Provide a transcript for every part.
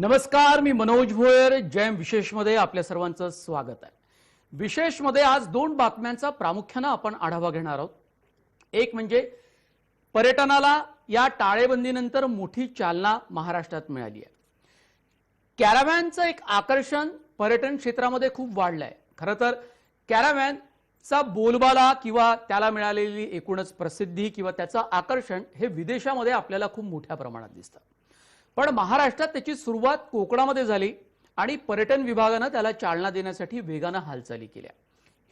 नमस्कार, मी मनोज भोयर. जयम विशेषमध्ये आपल्या सर्वांचं स्वागत आहे. विशेषमध्ये आज दोन बातम्यांचा प्रामुख्याने आपण आढावा घेणार आहोत. एक म्हणजे पर्यटनाला या टाळेबंदीनंतर मोठी चालना महाराष्ट्रात मिळाली आहे. कॅराव्हॅनचं एक आकर्षण पर्यटन क्षेत्रामध्ये खूप वाढलं आहे. खरं तर कॅराव्हॅनचा बोलबाला किंवा त्याला मिळालेली एकूणच प्रसिद्धी किंवा त्याचं आकर्षण हे विदेशामध्ये आपल्याला खूप मोठ्या प्रमाणात दिसतं. पण महाराष्ट्रात त्याची सुरुवात कोकणामध्ये झाली आणि पर्यटन विभागाने त्याला चालना देण्यासाठी वेगाने हालचाली केल्या.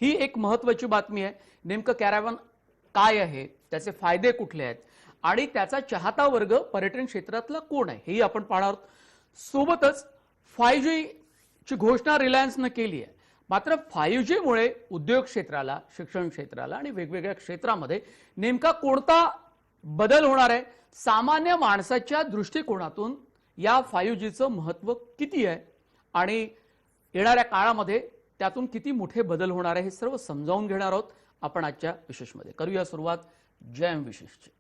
ही एक महत्त्वाची बातमी आहे. नेमकं कॅराव्हॅन काय आहे, त्याचे फायदे कुठले आहेत आणि त्याचा चाहता वर्ग पर्यटन क्षेत्रातला कोण आहे हेही आपण पाहणार आहोत. सोबतच 5G ची घोषणा रिलायन्सने केली आहे. मात्र 5G मुळे उद्योग क्षेत्राला, शिक्षण क्षेत्राला आणि वेगवेगळ्या क्षेत्रामध्ये नेमका कोणता बदल होणार आहे, सामान्य माणसाच्या दृष्टिकोनातून या 5Gचं महत्त्व किती आहे आणि येणाऱ्या काळामध्ये त्यातून किती मोठे बदल होणार आहे हे सर्व समजावून घेणार आहोत आपण आजच्या विशेषमध्ये. करूया सुरुवात जयम विशेषची.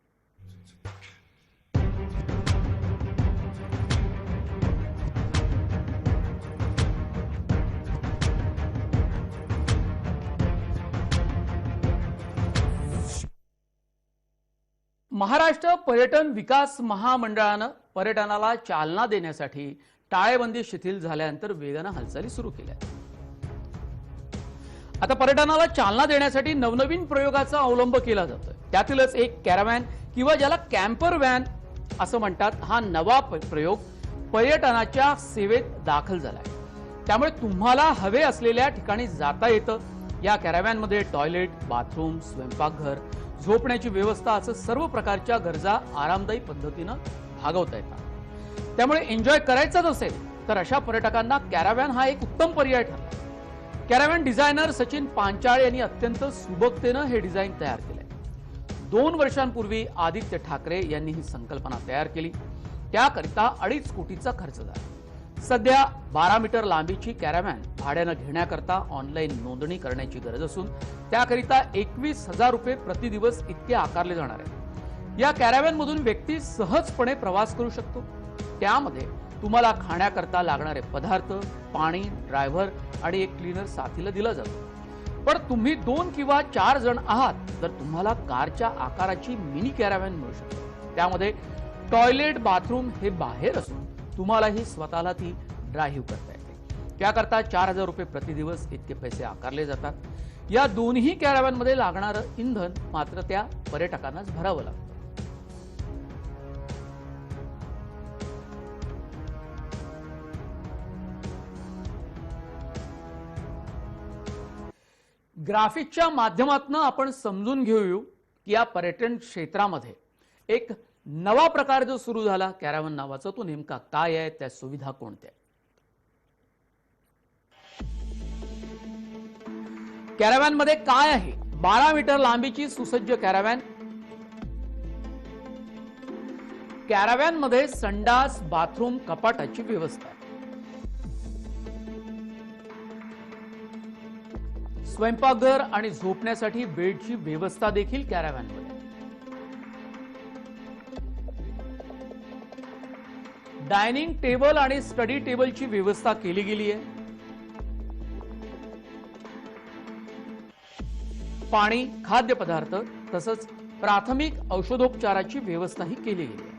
महाराष्ट्र पर्यटन विकास महामंडळानं पर्यटनाला चालना देण्यासाठी टाळेबंदी शिथिल झाल्यानंतर वेगाने हालचाली सुरू केल्या. आता पर्यटनाला चालना देण्यासाठी नवनवीन प्रयोगाचा अवलंब केला जातोय. त्यातीलच एक कॅराव्हॅन किंवा ज्याला कॅम्पर व्हॅन असं म्हणतात, हा नवा प्रयोग पर्यटनाच्या सेवेत दाखल झालाय. त्यामुळे तुम्हाला हवे असलेल्या ठिकाणी जाता येतं. या कॅराव्हॅनमध्ये टॉयलेट, बाथरूम, स्वयंपाकघर, झोपण्याची व्यवस्था असं सर्व प्रकारच्या गरजा आरामदायी पद्धतीने भागवता येतात. त्यामुळे एन्जॉय करायचंच असेल तर अशा पर्यटकांना कॅराव्हॅन हा एक उत्तम पर्याय ठरला. कॅराव्हॅन डिझायनर सचिन पांचाळ यांनी अत्यंत सुबकतेने हे डिझाईन तयार केलंय. 2 वर्षांपूर्वी आदित्य ठाकरे यांनी ही संकल्पना तयार केली. त्याकरिता 2.5 कोटीचा खर्च झाला. सध्या 12 मीटर लांबीची कॅराव्हॅन भाड्याने घेण्याकरता ऑनलाईन नोंदणी करण्याची गरज असून त्याकरिता 21,000 रुपये प्रति दिवस इतके आकारले जाणार आहे. या कॅराव्हॅन मधून व्यक्ती सहजपणे प्रवास करू शकतो. त्यामध्ये तुम्हाला खाण्याकरता लागणारे पदार्थ, पाणी, ड्रायव्हर आणि एक क्लीनर साथीला दिला जातो. पण तुम्ही 2 किंवा 4 जण आहात तर तुम्हाला कारच्या आकाराची मिनी कॅराव्हॅन मिळू शकते. त्यामध्ये टॉयलेट, बाथरूम हे बाहेर असून तुम्हालाही स्वतःला ती ड्राईव्ह करता येते. त्याकरता 4,000 रुपये प्रति दिवस इतके पैसे आकारले जातात. या दोन्ही कॅराव्हॅन मध्ये लागणारं इंधन मात्र त्या पर्यटकांनाच भरावं लागतं. ग्राफिकच्या माध्यमातून आपण समजून घेऊ की या पर्यटन क्षेत्रामध्ये एक नवा प्रकार जो सुरू झाला कॅराव्हॅन नावाचा, तो नेमका काय आहे, त्या सुविधा कोणत्या. कॅराव्हॅन मध्ये काय आहे? 12 मीटर लांबीची सुसज्ज कॅराव्हॅन. कॅराव्हॅन मध्ये संडास, बाथरूम, कपाटाची व्यवस्था आहे. स्वयंपाकघर आणि झोपण्यासाठी बेडची व्यवस्था देखील कॅराव्हॅन मध्ये. डायनिंग टेबल आणि स्टडी टेबलची व्यवस्था केली गेली आहे. पाणी, खाद्यपदार्थ तसंच प्राथमिक औषधोपचाराची व्यवस्थाही केली गेली आहे.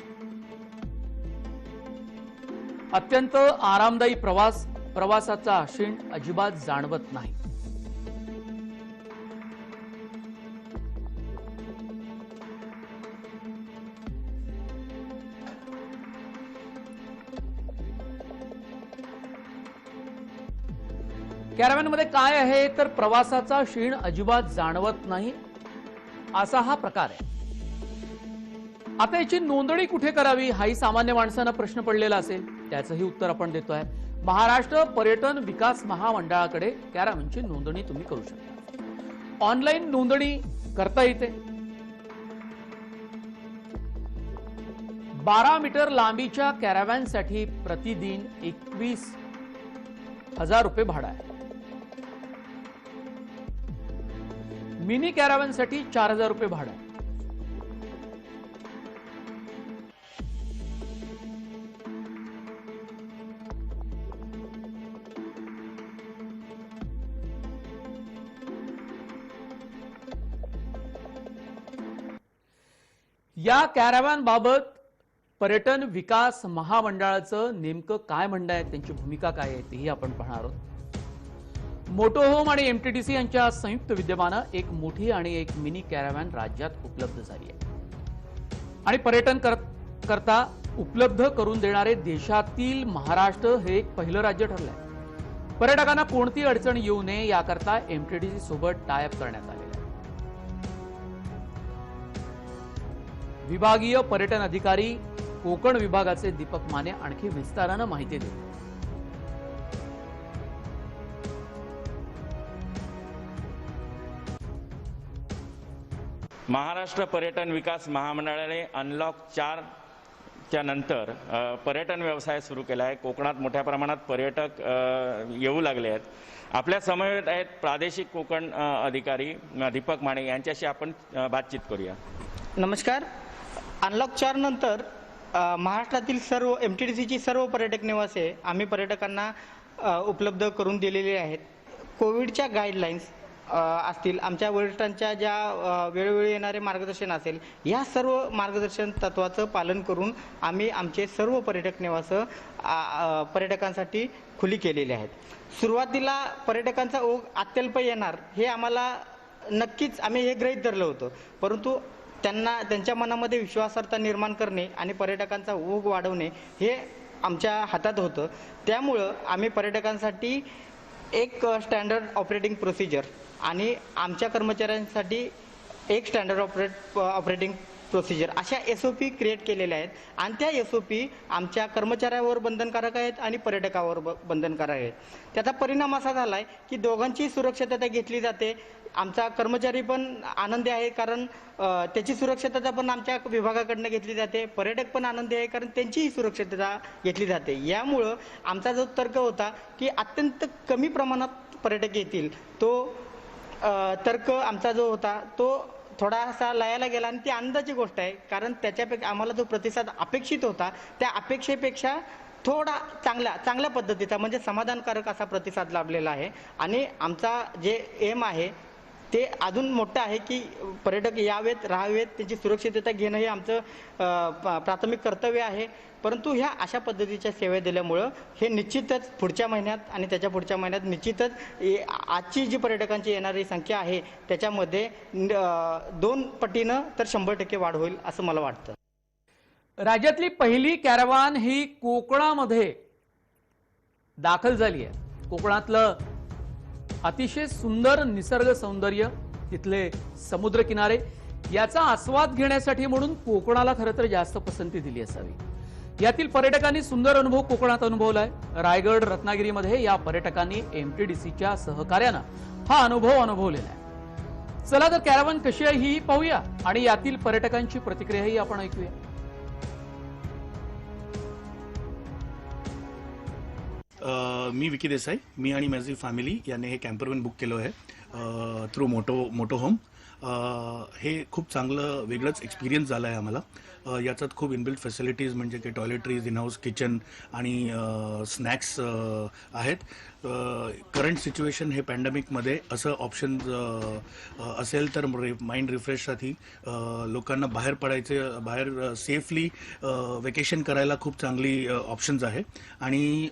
अत्यंत आरामदायी प्रवासाचा आशीण अजिबात जाणवत नाही. कॅराव्हॅन मध्ये काय आहे तर प्रवासाचा शीण अजिबात जाणवत नाही असा हा प्रकार आहे. आता याची नोंदणी कुठे करावी हाही सामान्य माणसांना प्रश्न पडलेला असेल. त्याचंही उत्तर आपण देतोय. महाराष्ट्र पर्यटन विकास महामंडळाकडे कॅराव्हॅनची नोंदणी तुम्ही करू शकता. ऑनलाईन नोंदणी करता येते. 12 मीटर लांबीच्या कॅराव्हॅनसाठी प्रतिदिन 21,000 रुपये भाडा आहे. मिनी कॅराव्हॅनसाठी 4,000 रुपये भाडं आहे. या कॅराव्हॅन बाबत पर्यटन विकास महामंडळाचं नेमकं काय म्हणणं आहे, त्यांची भूमिका काय आहे तेही आपण पाहणार आहोत। मोटोहोम आणि एमटीडीसी यांच्या संयुक्त विद्यमानं एक मोठी आणि एक मिनी कॅराव्हॅन राज्यात उपलब्ध झाली आहे आणि पर्यटन करता उपलब्ध करून देणारे देशातील महाराष्ट्र हे एक पहिलं राज्य ठरलं आहे। पर्यटकांना कोणती अडचण येऊ नये याकरता एमटीडीसी सोबत टायअप करण्यात आलेलं आहे। विभागीय पर्यटन अधिकारी कोकण विभागाचे दीपक माने आणखी विस्तारानं माहिती देतात। महाराष्ट्र पर्यटन विकास महामंडळाने अनलॉक 4 च्या नंतर पर्यटन व्यवसाय सुरू केला आहे। कोकणात मोठ्या प्रमाणात पर्यटक येऊ लागले आहेत। आपल्या समवेत आहेत प्रादेशिक कोकण अधिकारी दीपक माने, यांच्याशी आपण बातचीत करूया। नमस्कार। अनलॉक 4 नंतर महाराष्ट्रातील सर्व एमटीडीसीची सर्व पर्यटक निवासे आम्ही पर्यटकांना उपलब्ध करून दिलेली आहेत। कोविडच्या गाईडलाईन्स असतील, आमच्या वरिष्ठांच्या ज्या वेळोवेळी येणारे मार्गदर्शन असेल, या सर्व मार्गदर्शन तत्वाचं पालन करून आम्ही आमचे सर्व पर्यटक निवास पर्यटकांसाठी खुली केलेले आहेत। सुरुवातीला पर्यटकांचा ओघ अत्यल्प येणार हे आम्हाला नक्कीच आम्ही हे गृहीत धरलं होतं, परंतु त्यांच्या मनामध्ये विश्वासार्हता निर्माण करणे आणि पर्यटकांचा ओघ वाढवणे हे आमच्या हातात होतं। त्यामुळं आम्ही पर्यटकांसाठी एक स्टँडर्ड ऑपरेटिंग प्रोसिजर आणि आमच्या कर्मचाऱ्यांसाठी एक स्टँडर्ड ऑपरेटिंग प्रोसिजर अशा SOP क्रिएट केलेल्या आहेत आणि त्या SOP आमच्या कर्मचाऱ्यावर बंधनकारक आहेत आणि पर्यटकावर बंधनकारक आहेत। त्याचा परिणाम असा झाला आहे की दोघांची सुरक्षितता घेतली जाते। आमचा कर्मचारी पण आनंदी आहे कारण त्याची सुरक्षितता पण आमच्या विभागाकडून घेतली जाते, पर्यटक पण आनंदी आहे कारण त्यांचीही सुरक्षितता घेतली जाते। यामुळं आमचा जो तर्क होता की अत्यंत कमी प्रमाणात पर्यटक येतील, तो तर्क आमचा जो होता तो थोडासा लयाला गेला आणि ती आनंदाची गोष्ट आहे कारण त्याच्यापेक्षा आम्हाला जो प्रतिसाद अपेक्षित होता त्या अपेक्षेपेक्षा थोडा चांगल्या पद्धतीचा म्हणजे समाधानकारक असा प्रतिसाद लाभलेला आहे आणि आमचा जे एम आहे ते अजून मोठं आहे की पर्यटक यावेत, राहावेत, त्यांची सुरक्षितता घेणं हे आमचं प्राथमिक कर्तव्य आहे। परंतु ह्या अशा पद्धतीच्या सेवा दिल्यामुळं हे निश्चितच पुढच्या महिन्यात आणि त्याच्या पुढच्या महिन्यात निश्चितच आजची जी पर्यटकांची येणारी संख्या आहे त्याच्यामध्ये 2 पटीनं तर 100% वाढ होईल असं मला वाटतं। राज्यातली पहिली कॅराव्हॅन ही कोकणामध्ये दाखल झाली आहे। कोकणातलं अतिशय सुंदर निसर्ग सौंदर्य, तिथले समुद्र किनारे याचा आस्वाद घेण्यासाठी म्हणून कोकणाला खरं तर जास्त पसंती दिली असावी। यातील पर्यटकांनी सुंदर अनुभव कोकणात अनुभवलाय। रायगड, रत्नागिरीमध्ये या पर्यटकांनी एमटीडीसीच्या सहकार्यानं हा अनुभव अनुभवलेला आहे। चला तर कॅराव्हॅन कशी आहे ही पाहूया आणि यातील पर्यटकांची प्रतिक्रियाही आपण ऐकूया। मी विकी देसाई, मी आणि माझी फॅमिली याने हे कॅम्परव्हॅन बुक केलं आहे थ्रू मोटोहोम। हे खूप चांगलं वेगळंच एक्सपिरियन्स झाला आहे आम्हाला। याच्यात खूप इनबिल्ट फॅसिलिटीज म्हणजे की टॉयलेटरीज, इन हाऊस किचन आणि स्नॅक्स आहेत। करंट सिच्युएशन हे पॅन्डेमिकमध्ये असं ऑप्शन असेल तर माइंड रिफ्रेशसाठी लोकांना बाहेर सेफली वेकेशन करायला खूप चांगली ऑप्शन्स आहे आणि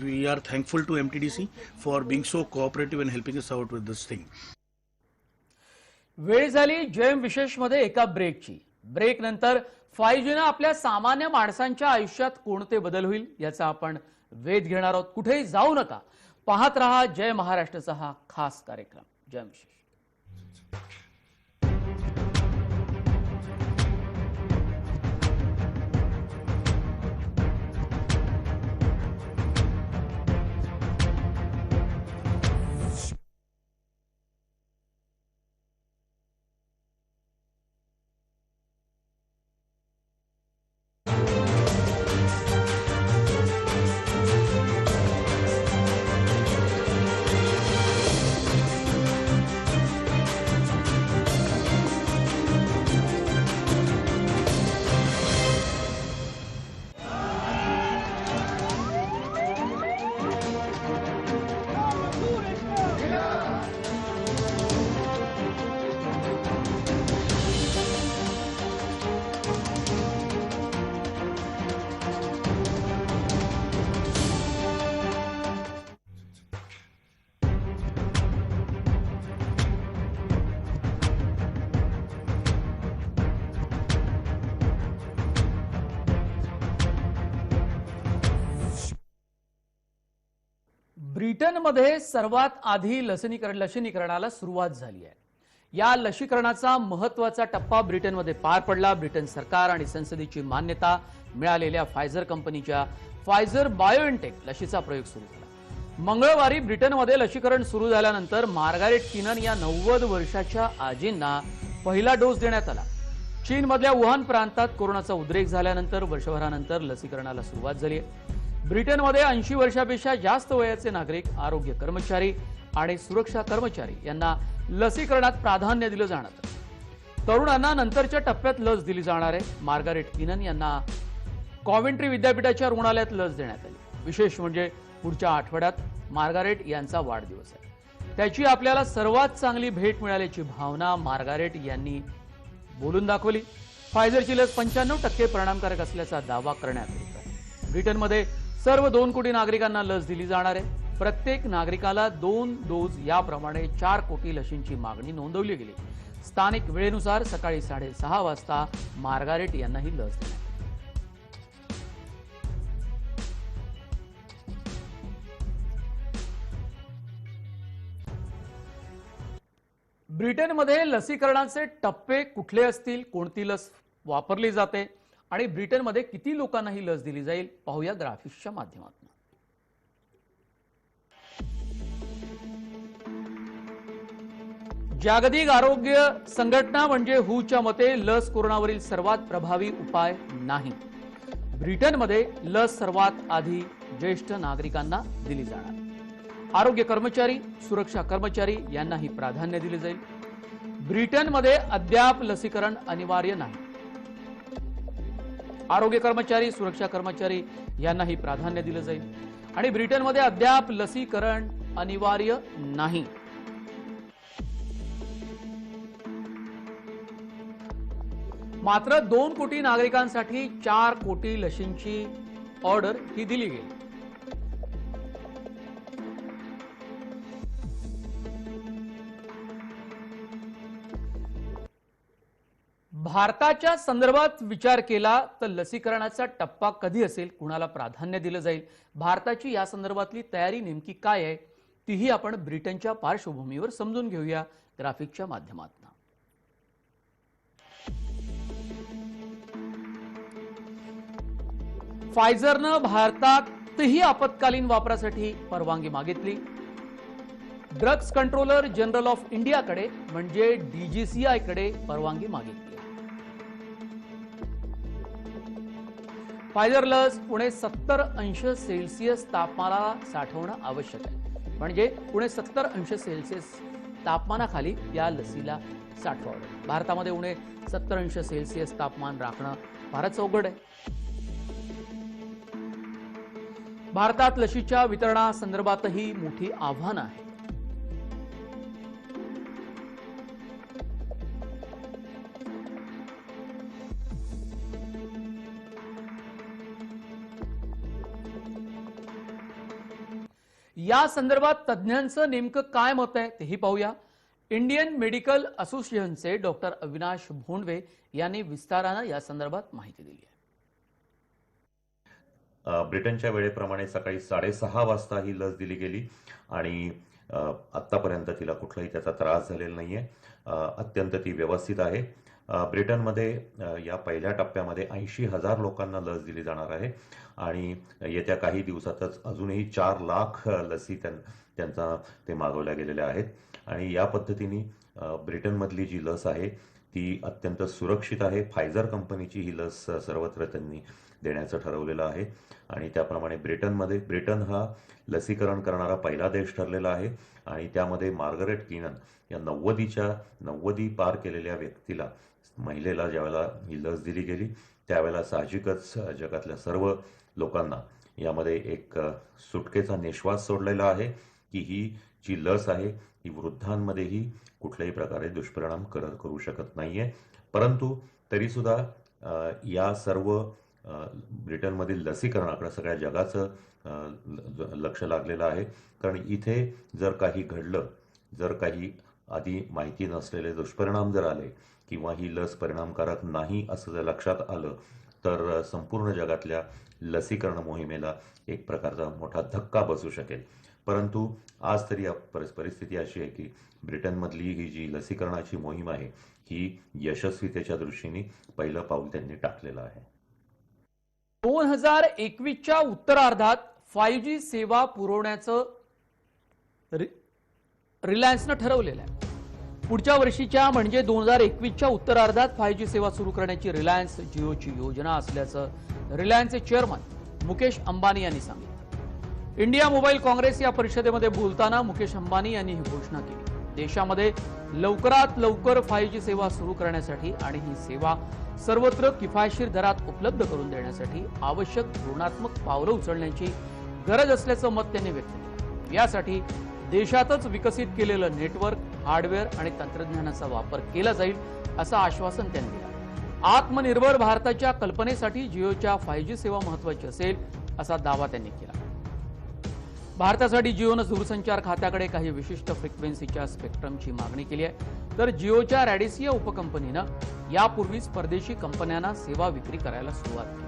we are thankful to MTDC for being so cooperative and helping us out with this thing. वेळ झाली जयम विशेषमध्ये एका ब्रेकची। ब्रेक नंतर 5G ने आपल्या सामान्य माणसांच्या आयुष्यात कोणते बदल होईल याचा आपण वेध घेणार आहोत। कुठेही जाऊ नका, पाहत रहा जय महाराष्ट्राचा हा खास कार्यक्रम जयम विशेष। ब्रिटनमध्ये सर्वात आधी लसीकरणाला सुरुवात झाली आहे. या लसीकरणाचा महत्वाचा टप्पा ब्रिटनमध्ये पार पडला. ब्रिटन सरकार आणि संसदेची मान्यता मिळालेल्या फायझर कंपनीच्या फायझर बायोएनटेक लशीचा प्रयोग सुरू झाला. मंगळवारी ब्रिटनमध्ये लसीकरण सुरू झाल्यानंतर मार्गारेट किनन या 90 वर्षाच्या आजींना पहिला डोस देण्यात आला. चीनमधल्या वुहान प्रांतात कोरोनाचा उद्रेक झाल्यानंतर वर्षभरानंतर लसीकरणाला सुरुवात झाली आहे. ब्रिटनमध्ये 80 वर्षापेक्षा जास्त वयाचे नागरिक, आरोग्य कर्मचारी आणि सुरक्षा कर्मचारी यांना लसीकरणात प्राधान्य दिलं जाणार आहे. तरुणांना नंतरच्या टप्प्यात लस दिली जाणार आहे. मार्गारेट किनन यांना कॉव्हेंट्री विद्यापीठाच्या रुग्णालयात लस देण्यात आली. विशेष म्हणजे पुढच्या आठवड्यात मार्गारेट यांचा वाढदिवस आहे. त्याची आपल्याला सर्वात चांगली भेट मिळाल्याची भावना मार्गारेट यांनी बोलून दाखवली. फायझरची लस 95% परिणामकारक असल्याचा दावा करण्यात येत आहे. ब्रिटनमध्ये सर्व 2 कोटी नागरिकांना लस दिली जाणार आहे. प्रत्येक नागरिकाला 2 डोस याप्रमाणे 4 कोटी लशींची मागणी नोंदवली गेली. स्थानिक वेळेनुसार सकाळी 6:30 वाजता मार्गारेट यांना ही लस देण्यात आली. ब्रिटनमध्ये लसीकरणाचे टप्पे कुठले असतील, कोणती लस वापरली जाते आणि ब्रिटनमध्ये किती लोकांना ही लस दिली जाईल, पाहूया ग्राफिक्सच्या माध्यमातून. जागतिक आरोग्य संघटना म्हणजे WHO मते लस कोरोनावरील सर्वात प्रभावी उपाय नाही. ब्रिटनमध्ये लस सर्वात आधी ज्येष्ठ नागरिकांना दिली जाणार. आरोग्य कर्मचारी, सुरक्षा कर्मचारी यांनाही प्राधान्य दिले जाईल. ब्रिटनमध्ये अद्याप लसीकरण अनिवार्य नाही. आरोग्य कर्मचारी, सुरक्षा कर्मचारी यांनाही प्राधान्य दिलं जाईल आणि ब्रिटनमध्ये अद्याप लसीकरण अनिवार्य नाही. मात्र 2 कोटी नागरिकांसाठी 4 कोटी लशींची ऑर्डर ही दिली गेली. भारताच्या संदर्भात विचार केला तर लसीकरणाचा टप्पा कधी असेल, कुणाला प्राधान्य दिलं जाईल, भारताची या संदर्भातली तयारी नेमकी काय आहे, तीही आपण ब्रिटनच्या पार्श्वभूमीवर समजून घेऊया ग्राफिकच्या माध्यमातून. फायझरनं भारतातही आपत्कालीन वापरासाठी परवानगी मागितली. ड्रग्ज कंट्रोलर जनरल ऑफ इंडियाकडे म्हणजे DGCI कडे परवानगी मागितली. फायझर लस उणे 70 अंश सेल्सिअस तापमानाला साठवणं आवश्यक आहे. म्हणजे उणे 70 अंश सेल्सिअस तापमानाखाली या लसीला साठवावं. भारतामध्ये उणे 70 अंश सेल्सिअस तापमान राखणं फारच अवघड आहे. भारतात लशीच्या वितरणासंदर्भातही मोठी आव्हानं आहेत. या संदर्भात तज्ज्ञांचं नेमकं काय मत आहे तेही पाहूया. इंडियन मेडिकल असोसिएशनचे डॉक्टर अविनाश भोंडवे यांनी विस्तारानं या संदर्भात माहिती दिली आहे. ब्रिटनच्या वेळेप्रमाणे सकाळी 6:30 वाजता ही लस दिली गेली आणि आत्तापर्यंत तिला कुठलाही त्याचा त्रास झालेला नाहीये. अत्यंत ती व्यवस्थित आहे. ब्रिटनमध्ये या पहिल्या टप्प्यामध्ये 80,000 लोकांना लस दिली जाणार आहे आणि येत्या काही दिवसातच अजूनही 4 लाख लसी त्यांचा ते मागवल्या गेलेल्या आहेत आणि या पद्धतीने ब्रिटनमधली जी लस आहे ती अत्यंत सुरक्षित आहे. फायझर कंपनीची ही लस सर्वत्र त्यांनी देण्याचं ठरवलेलं आहे आणि त्याप्रमाणे ब्रिटन हा लसीकरण करणारा पहिला देश ठरलेला आहे आणि त्यामध्ये मार्गारेट किनन या 90 पार केलेल्या व्यक्तीला, महिलेला ज्यावेळेला ही लस दिली गेली त्यावेळेला साहजिकच जगातल्या सर्व लोकांना यामध्ये एक सुटकेचा निश्वास सोडलेला आहे की ही जी लस आहे ही वृद्धांमध्येही कुठल्याही प्रकारे दुष्परिणाम करू शकत नाहीये. परंतु तरीसुद्धा या सर्व ब्रिटनमधील लसीकरणाकडे सगळ्या जगाचं लक्ष लागलेलं आहे. कारण इथे जर काही घडलं, जर काही आधी माहिती नसलेले दुष्परिणाम जर आले किंवा ही लस परिणामकारक नाही असं जर लक्षात आलं तर संपूर्ण जगातल्या लसीकरण मोहिमेला एक प्रकारचा मोठा धक्का बसू शकेल. परंतु आज तरी परिस्थिती अशी आहे की ब्रिटनमधली ही जी लसीकरणाची मोहीम आहे ही यशस्वीतेच्या दृष्टीने पहिलं पाऊल त्यांनी टाकलेलं आहे. 2021च्या उत्तरार्धात 5G सेवा पुरवण्याचं रिलायन्सनं ठरवलेलं आहे. पुढच्या वर्षीच्या म्हणजे 2021च्या उत्तरार्धात 5G सेवा सुरू करण्याची रिलायन्स जिओची योजना असल्याचं रिलायन्सचे चेअरमन मुकेश अंबानी यांनी सांगितलं. इंडिया मोबाईल काँग्रेस या परिषदेमध्ये बोलताना मुकेश अंबानी यांनी ही घोषणा केली. देशामध्ये लवकरात लवकर 5G सेवा सुरू करण्यासाठी आणि ही सेवा सर्वत्र किफायतशीर दरात उपलब्ध करून देण्यासाठी आवश्यक धोरणात्मक पावलं उचलण्याची गरज असल्याचं मत त्यांनी व्यक्त केलं. यासाठी देशातच विकसित केलेलं नेटवर्क, हार्डवेअर आणि तंत्रज्ञानाचा वापर केला जाईल असं आश्वासन त्यांनी दिलं. आत्मनिर्भर भारताच्या कल्पनेसाठी जिओच्या 5G सेवा महत्त्वाची असेल असा दावा त्यांनी केला. भारतासाठी जिओनं दूरसंचार खात्याकडे काही विशिष्ट फ्रिक्वेन्सीच्या स्पेक्ट्रमची मागणी केली आहे, तर जिओच्या रॅडिसिया उपकंपनीनं यापूर्वीच परदेशी कंपन्यांना सेवा विक्री करायला सुरुवात केली.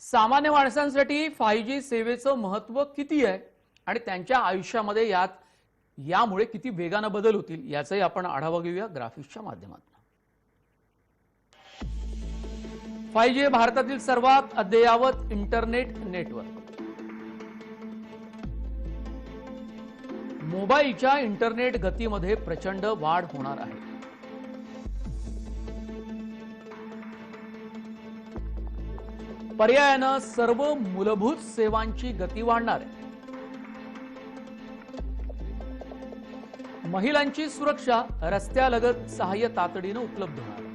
सामान्य माणसांसाठी 5G सेवेचं महत्त्व किती आहे आणि त्यांच्या आयुष्यामध्ये यामुळे किती वेगानं बदल होतील याचाही आपण आढावा घेऊया ग्राफिक्सच्या माध्यमातून. 5G हे भारतातील सर्वात अद्ययावत इंटरनेट नेटवर्क. मोबाईलच्या इंटरनेट गतीमध्ये प्रचंड वाढ होणार आहे. पर्यायानं सर्व मूलभूत सेवांची गती वाढणार आहे. महिलांची सुरक्षा रस्त्यालगत सहाय्य तातडीनं उपलब्ध होणार आहे.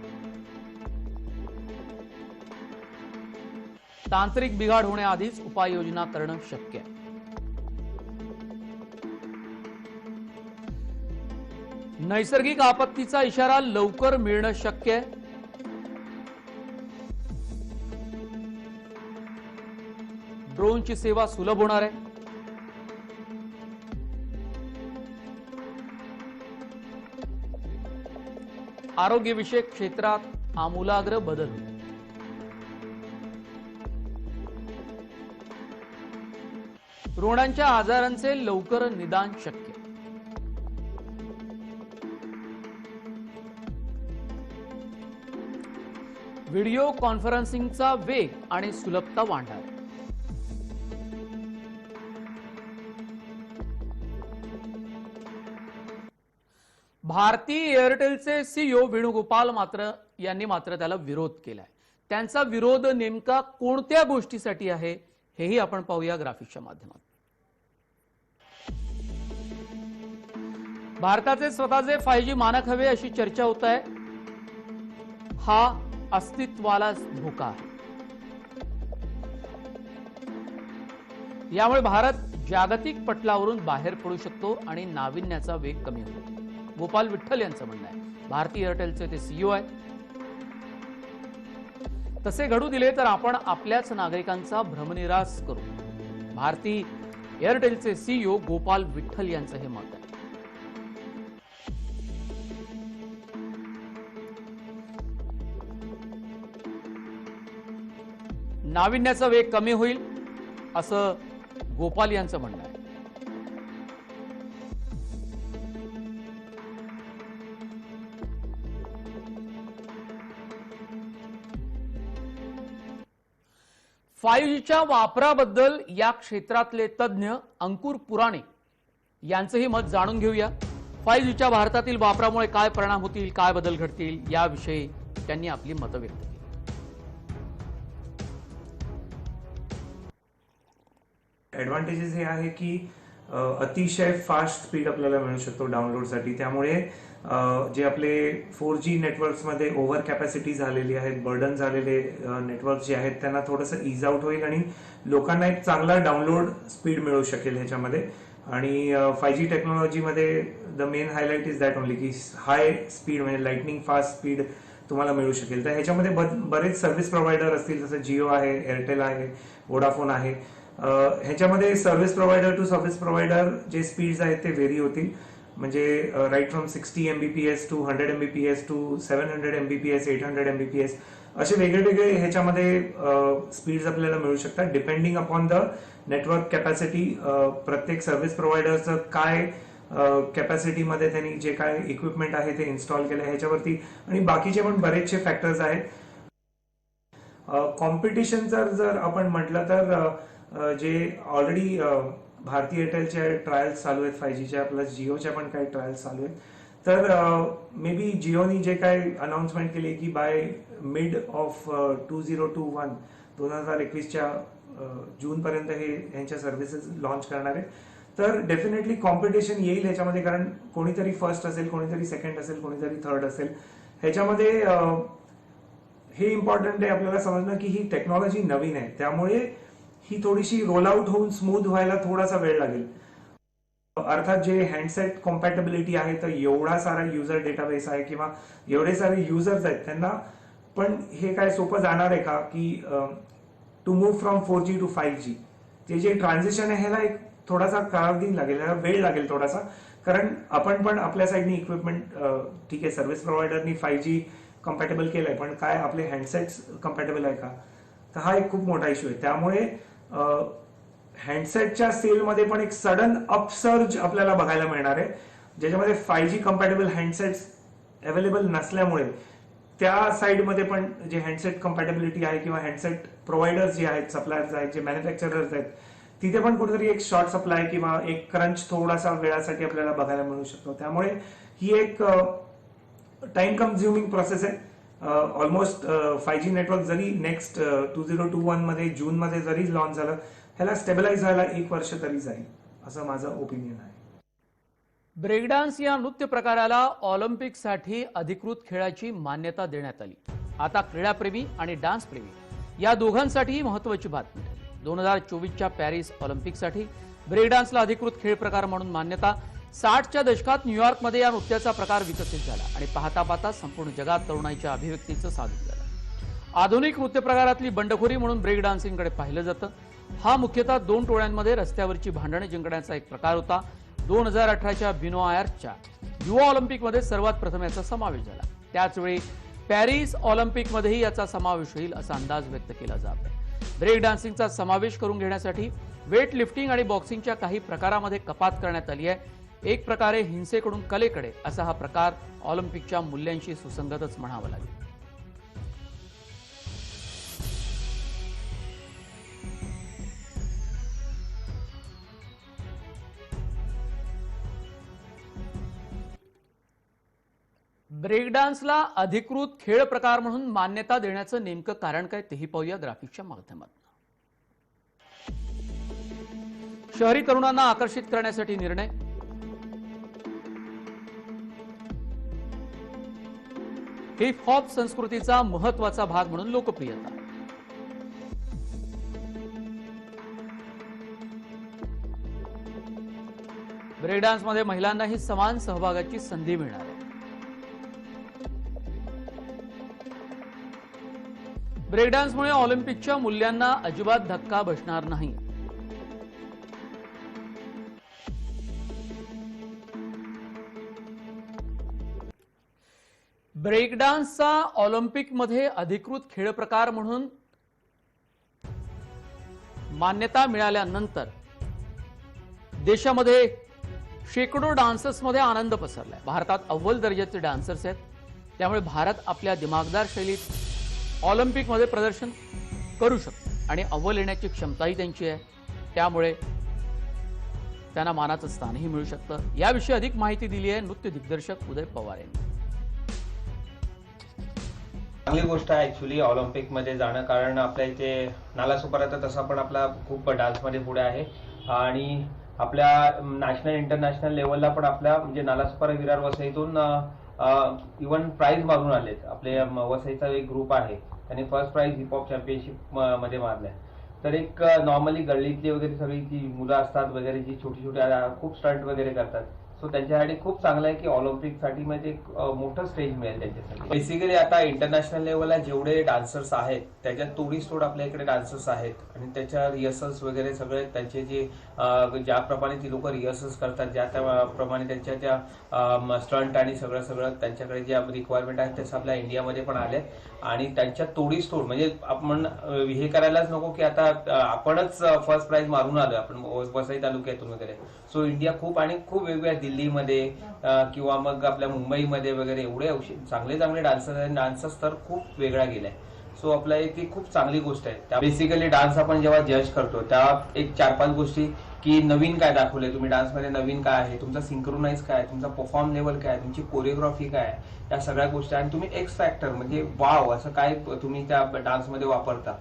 तांत्रिक बिघाड होण्याआधीच उपाययोजना करणं शक्य आहे. नैसर्गिक आपत्तीचा इशारा लवकर मिळणं शक्य आहे. ड्रोनची सेवा सुलभ होणार आहे. आरोग्यविषयक क्षेत्रात आमूलाग्र बदल होईल. रुग्णांच्या आजारांचे लवकर निदान शक्य. व्हिडिओ कॉन्फरन्सिंगचा वेग आणि सुलभता वाढणार. भारती एअरटेलचे सीईओ वेणुगोपाल यांनी मात्र त्याला विरोध केलाय. त्यांचा विरोध नेमका कोणत्या गोष्टीसाठी आहे हेही आपण पाहूया ग्राफिक्सच्या माध्यमातून. भारताचे स्वतःचे 5G मानक हवे अशी चर्चा होत आहे. हा अस्तित्वाला धोका आहे. यामुळे भारत जागतिक पटलावरून बाहेर पडू शकतो आणि नाविन्याचा वेग कमी होतो. गोपाल विठ्ठल यांचं म्हणणं आहे. भारती एअरटेलचे ते सीईओ आहेत. तसे घडू दिले तर आपण आपल्याच नागरिकांचा भ्रमनिरास करू. भारती एअरटेलचे सीईओ गोपाल विठ्ठल यांचं हे मत आहे. नाविन्याचा वेग कमी होईल असं गोपाल यांचं म्हणणं आहे. च्या वापराबद्दल या क्षेत्रातले तज्ञ अंकुर पुराणिक यांचंही मत जाणून घेऊया. 5Gच्या भारतातील वापरामुळे काय परिणाम होतील, काय बदल घडतील याविषयी त्यांनी आपली मतं व्यक्त केली. ॲडव्हान्टेजेस हे आहे की अतिशय फास्ट स्पीड आपल्याला मिळू शकतो डाउनलोडसाठी. त्यामुळे जे आपले 4G नेटवर्क्समध्ये ओव्हर कॅपॅसिटी झालेली आहेत, बर्डन झालेले नेटवर्क जे आहेत त्यांना थोडंसं इज आउट होईल आणि लोकांना एक चांगला डाउनलोड स्पीड मिळू शकेल ह्याच्यामध्ये. आणि 5G टेक्नॉलॉजीमध्ये the main highlight is that only की हाय स्पीड म्हणजे लाइटनिंग फास्ट स्पीड तुम्हाला मिळू शकेल. तर ह्याच्यामध्ये बरेच सर्व्हिस प्रोव्हायडर असतील, जसं जिओ आहे, एअरटेल आहे, वोडाफोन आहे. ह्याच्यामध्ये service provider to service provider जे स्पीड्स आहेत ते व्हेरी होतील. म्हणजे right from 60 MBPS to 100 MBPS to 700 MBPS 800 MBPS असे वेगळे ह्याच्यामध्ये स्पीड्स आपल्याला मिळू शकतात depending upon the network capacity. प्रत्येक सर्व्हिस प्रोव्हायडरचं काय कॅपॅसिटीमध्ये त्यांनी जे काय इक्विपमेंट आहे ते इन्स्टॉल केलं ह्याच्यावरती आणि बाकीचे पण बरेचसे फॅक्टर्स आहेत. कॉम्पिटिशन जर आपण म्हटलं तर जे ऑलरेडी भारती एअरटेलचे ट्रायल्स चालू आहेत 5Gच्या प्लस जिओच्या पण काही ट्रायल्स चालू आहेत. तर मे बी जिओनी जे काय अनाउन्समेंट केली की बाय मिड ऑफ 2021च्या जूनपर्यंत हे यांच्या सर्व्हिसेस लॉन्च करणार आहेत. तर डेफिनेटली कॉम्पिटिशन येईल ह्याच्यामध्ये, कारण कोणीतरी फर्स्ट असेल, कोणीतरी सेकंड असेल, कोणीतरी थर्ड असेल. ह्याच्यामध्ये हे इम्पॉर्टंट आहे आपल्याला समजणं की ही टेक्नॉलॉजी नवीन आहे, त्यामुळे ही थोडीशी रोल आउट होऊन स्मूथ व्हायला थोडासा वेळ लागेल. अर्थात जे हँडसेट कॉम्पॅटेबिलिटी आहे तर एवढा सारा युजर डेटाबेस आहे किंवा एवढे सारे युजर्स आहेत त्यांना पण हे काय सोपं जाणार आहे का की to move from 4G to 5G ते जे ट्रान्झिशन आहे ह्याला एक थोडासा कालावधी लागेल, ह्याला वेळ लागेल थोडासा. कारण आपण पण आपल्या साईडनी इक्विपमेंट ठीक आहे सर्व्हिस प्रोव्हायडरनी 5G कम्पॅटेबल केलंय, पण काय आपले हँडसेट्स कम्पॅटेबल आहे का, तर हा एक खूप मोठा इश्यू आहे. त्यामुळे हँडसेटच्या सेलमध्ये पण एक सडन अपसर्ज आपल्याला बघायला मिळणार आहे, ज्याच्यामध्ये 5G कम्पॅटेबल हँडसेट्स अवेलेबल नसल्यामुळे त्या साईडमध्ये पण जे हँडसेट कम्पॅटेबिलिटी आहे किंवा हँडसेट प्रोव्हायडर्स जे आहेत, सप्लायर्स आहेत, जे मॅन्युफॅक्चरर्स आहेत, तिथे पण कुठेतरी एक शॉर्ट सप्लाय किंवा एक क्रंच थोडासा वेळासाठी आपल्याला बघायला मिळू शकतो. त्यामुळे ही एक टाइम कन्झ्युमिंग प्रोसेस आहे. ऑलमोस्ट 5G नेटवर्क जरी नेक्स्ट 2021 मध्ये जूनमध्ये जरी लॉन्च झालं, ह्याला स्टेबलाइज व्हायला 1 वर्ष तरी जाईल, असं माझं ओपिनियन आहे. ब्रेक डान्स या नृत्य प्रकाराला ऑलिम्पिकसाठी अधिकृत खेळाची मान्यता देण्यात आली. आता क्रीडाप्रेमी आणि डान्स प्रेमी या दोघांसाठी महत्त्वाची बातमी ठरली. 2024च्या पॅरिस ऑलिम्पिकसाठी ब्रेक डान्सला अधिकृत खेळ प्रकार म्हणून मान्यता. 60च्या दशकात न्यूयॉर्कमध्ये या नृत्याचा प्रकार विकसित झाला आणि पाहता पाहता संपूर्ण जगात तरुणाईच्या अभिव्यक्तीचं साधन झालं. आधुनिक नृत्य प्रकारातली बंडखोरी म्हणून ब्रेक डान्सिंगकडे पाहिलं जातं. हा मुख्यतः 2 टोळ्यांमध्ये रस्त्यावरची भांडणे जिंकण्याचा एक प्रकार होता. 2018च्या ब्युनॉस आयर्सच्या युवा ऑलिम्पिकमध्ये सर्वात प्रथम याचा समावेश झाला. त्याचवेळी पॅरिस ऑलिम्पिकमध्येही याचा समावेश होईल असा अंदाज व्यक्त केला जात आहे. ब्रेक डान्सिंगचा समावेश करून घेण्यासाठी वेट लिफ्टिंग आणि बॉक्सिंगच्या काही प्रकारामध्ये कपात करण्यात आली आहे. एक प्रकारे हिंसेकडून कलेकडे असा हा प्रकार ऑलिम्पिकच्या मूल्यांशी सुसंगतच म्हणावा लागेल. ब्रेक डान्सला अधिकृत खेळ प्रकार म्हणून मान्यता देण्याचं नेमकं कारण काय तेही पाहूया ग्राफिकच्या माध्यमातून. शहरी तरुणांना आकर्षित करण्यासाठी निर्णय. हिप हॉप संस्कृतीचा महत्वाचा भाग म्हणून लोकप्रियता. ब्रेक डान्समध्ये महिलांनाही समान सहभागाची संधी मिळणार आहे. ब्रेक डान्समुळे ऑलिम्पिकच्या मूल्यांना अजिबात धक्का बसणार नाही. ब्रेक डान्सचा ऑलिम्पिकमध्ये अधिकृत खेळ प्रकार म्हणून मान्यता मिळाल्यानंतर देशामध्ये शेकडो डान्सर्समध्ये आनंद पसरलाय. भारतात अव्वल दर्जाचे डान्सर्स आहेत, त्यामुळे भारत आपल्या दिमागदार शैलीत ऑलिम्पिकमध्ये प्रदर्शन करू शकतो आणि अव्वल येण्याची क्षमताही त्यांची आहे. त्यामुळे त्यांना मानाचं स्थानही मिळू शकतं. याविषयी अधिक माहिती दिली आहे नृत्य दिग्दर्शक उदय पवार यांनी. चांगली गोष्ट आहे ऍक्च्युली ऑलिम्पिकमध्ये जाणं, कारण आपल्या इथे नालासोपारा तर तसा पण आपला खूप डान्समध्ये पुढे आहे आणि आपल्या नॅशनल इंटरनॅशनल लेवलला पण आपल्या म्हणजे नालासोपारा विरार वसईतून इव्हन प्राइज मागून आलेत. आपले वसईचा एक ग्रुप आहे त्यांनी first prize hip hop championship मध्ये मारलाय. तर एक नॉर्मली गल्लीतली वगैरे सगळी जी मुलं असतात वगैरे जी छोटी छोटी खूप स्टंट वगैरे करतात, सो त्यांच्यासाठी खूप चांगलं आहे की ऑलिम्पिकसाठी म्हणजे एक मोठं स्टेज मिळेल त्यांच्यासाठी. बेसिकली आता इंटरनॅशनल लेवलला जेवढे डान्सर्स आहेत त्याच्यात तोडीस तोड आपल्या इकडे डान्सर्स आहेत आणि त्याच्या रिहर्सल्स वगैरे सगळे त्यांचे जे ज्याप्रमाणे ती लोक रिहर्सल्स करतात त्याप्रमाणे त्यांच्या त्या स्टंट आणि सगळं त्यांच्याकडे ज्या रिक्वायरमेंट आहेत तसं आपल्या इंडियामध्ये पण आले आणि त्यांच्या तोडीस तोड म्हणजे आपण हे करायलाच नको की आता आपणच फर्स्ट प्राइज मारून आलो आपण वसई तालुक्यातून वगैरे. सो इंडिया खूप आणि खूप वेगवेगळ्या दिल्लीमध्ये किंवा मग आपल्या मुंबईमध्ये वगैरे एवढे चांगले डान्सर्स तर खूप वेगळा गेलाय. सो आपल्या इथे खूप चांगली गोष्ट आहे. त्या बेसिकली डान्स आपण जेव्हा जज करतो त्या एक 4-5 गोष्टी की नवीन काय दाखवलंय तुम्ही डान्समध्ये, नवीन काय आहे, तुमचा सिंक्रोनाइज काय आहे, तुमचा परफॉर्म लेवल काय आहे, तुमची कोरिओग्राफी काय आहे, या सगळ्या गोष्टी आणि तुम्ही एक्स फॅक्टर म्हणजे वाव असं काय तुम्ही त्या डान्समध्ये वापरता.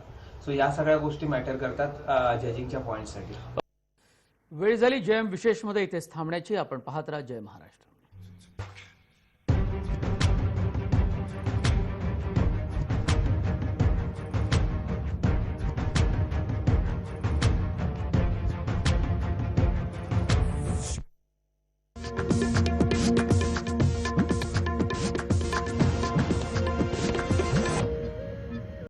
सो या सगळ्या गोष्टी मॅटर करतात जजिंगच्या पॉईंटसाठी. वेळ झाली जयम विशेषमध्ये इथेच थांबण्याची. आपण पाहत राहा जय महाराष्ट्र.